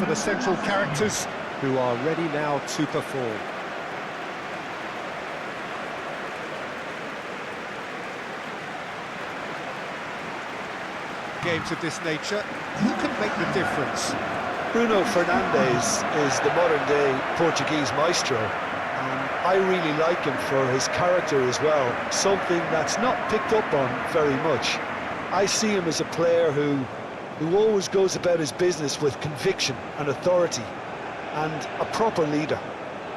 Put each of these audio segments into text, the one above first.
for the central characters, who are ready now to perform. Games of this nature, who can make the difference? Bruno Fernandes is the modern-day Portuguese maestro, and I really like him for his character as well, something that's not picked up on very much. I see him as a player who always goes about his business with conviction and authority, and a proper leader.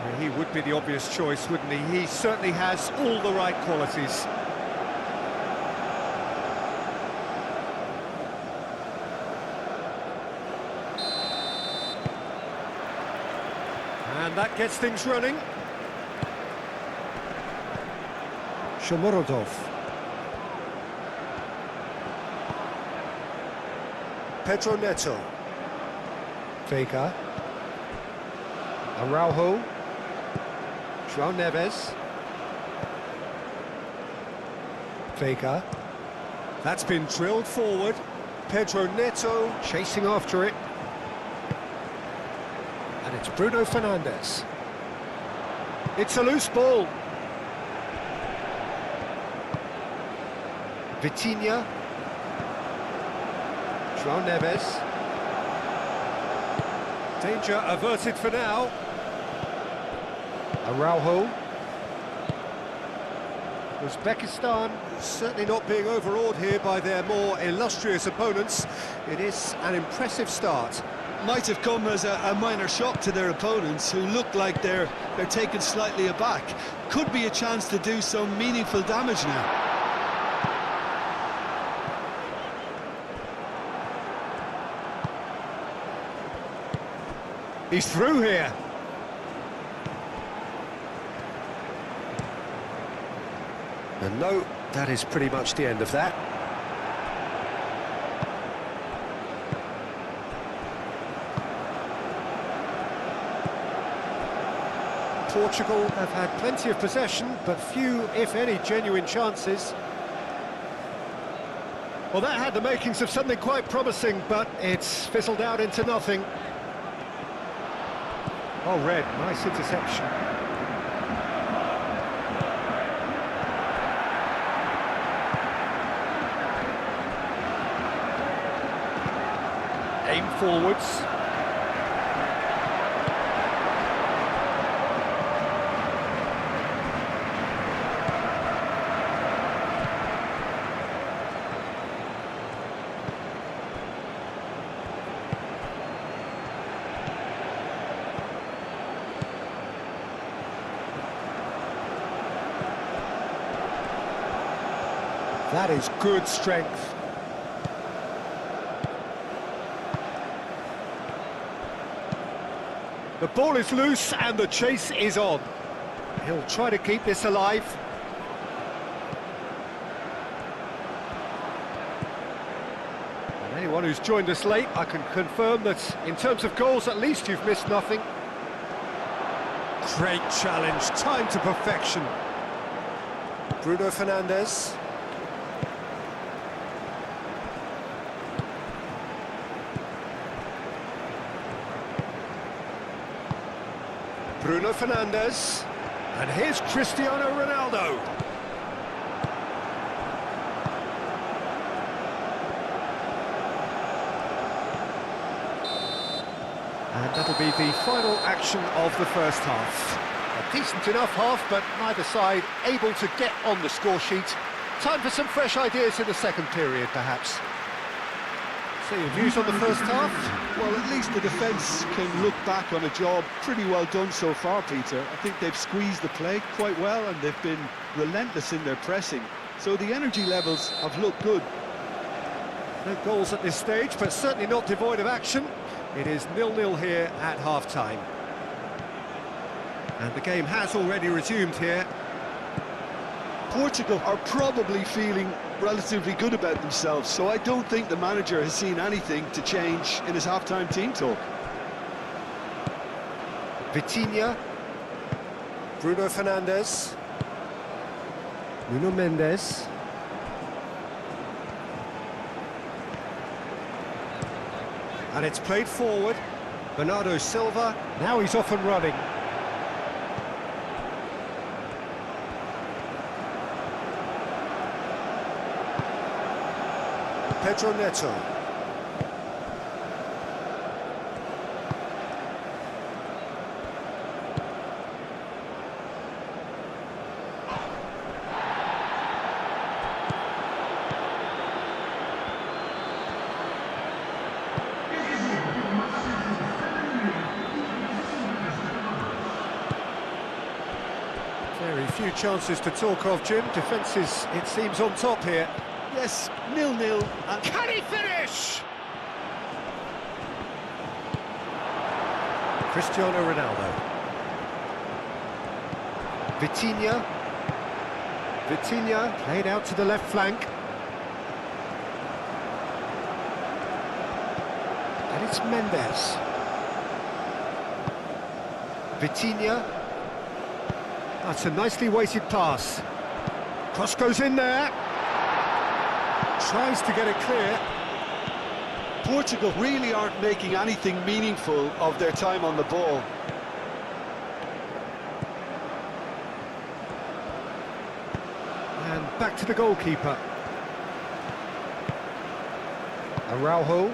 Well, he would be the obvious choice, wouldn't he? He certainly has all the right qualities. And that gets things running. Shomorodov. Pedro Neto. Vega. Araujo. João Neves. Vega. That's been drilled forward. Pedro Neto chasing after it. And it's Bruno Fernandes. It's a loose ball. Vitinha. João Neves. Danger averted for now. Araujo. Uzbekistan certainly not being overawed here by their more illustrious opponents. It is an impressive start. Might have come as a minor shock to their opponents, who look like they're taken slightly aback. Could be a chance to do some meaningful damage now. He's through here. And no, that is pretty much the end of that. Portugal have had plenty of possession, but few, if any, genuine chances. Well, that had the makings of something quite promising, but it's fizzled out into nothing. Oh, Red, nice interception. Aim forwards. That is good strength. The ball is loose and the chase is on. He'll try to keep this alive. And anyone who's joined us late, I can confirm that in terms of goals, at least you've missed nothing. Great challenge, time to perfection. Bruno Fernandes. Bruno Fernandes, and here's Cristiano Ronaldo. And that'll be the final action of the first half. A decent enough half, but neither side able to get on the score sheet. Time for some fresh ideas in the second period, perhaps. So your views on the first half? Well, at least the defence can look back on a job pretty well done so far, Peter. I think they've squeezed the play quite well and they've been relentless in their pressing. So the energy levels have looked good. No goals at this stage, but certainly not devoid of action. It is 0-0 here at half-time. And the game has already resumed here. Portugal are probably feeling relatively good about themselves, so I don't think the manager has seen anything to change in his half-time team talk. Vitinha, Bruno Fernandes, Nuno Mendes, and it's played forward. Bernardo Silva, now he's off and running. Pedro Neto. Very few chances to talk of, Jim. Defence is, it seems, on top here. Yes, 0-0. And Can he finish? Cristiano Ronaldo. Vitinha. Vitinha played out to the left flank. And it's Mendes. Vitinha. That's a nicely weighted pass. Cross goes in there. Tries to get it clear. Portugal really aren't making anything meaningful of their time on the ball. And back to the goalkeeper. Araujo.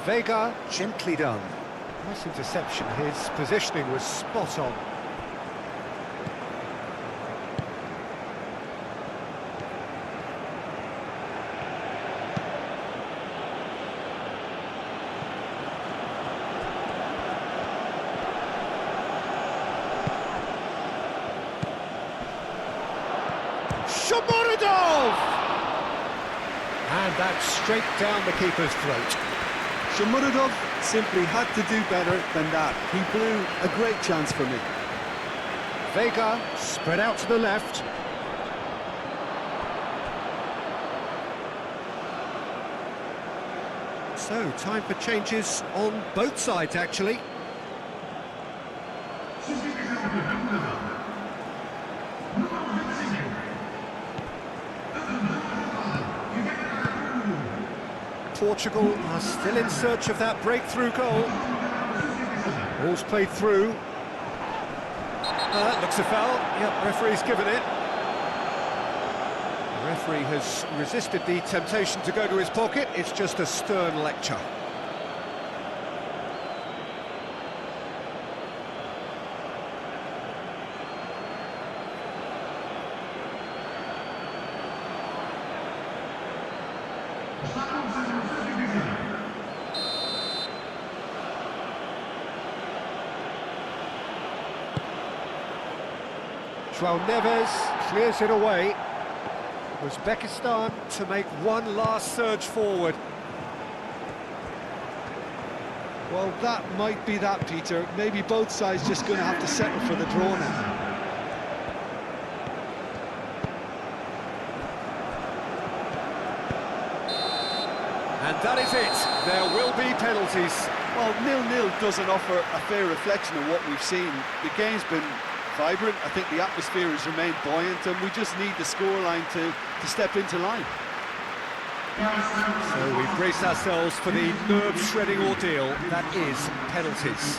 Vega, gently done. Nice interception. His positioning was spot on. Shomurodov! And that's straight down the keeper's throat. Shomurodov simply had to do better than that. He blew a great chance for me. Vega spread out to the left. So, time for changes on both sides, actually. Portugal are still in search of that breakthrough goal. Ball's played through. Looks a foul. Yep, referee's given it. The referee has resisted the temptation to go to his pocket. It's just a stern lecture. João Neves clears it away. Uzbekistan to make one last surge forward. Well, that might be that, Peter. Maybe both sides just going to have to settle for the draw now. And that is it. There will be penalties. Well, 0-0 doesn't offer a fair reflection of what we've seen. The game's been vibrant. I think the atmosphere has remained buoyant, and we just need the scoreline to step into line. So we brace ourselves for the nerve-shredding ordeal that is penalties.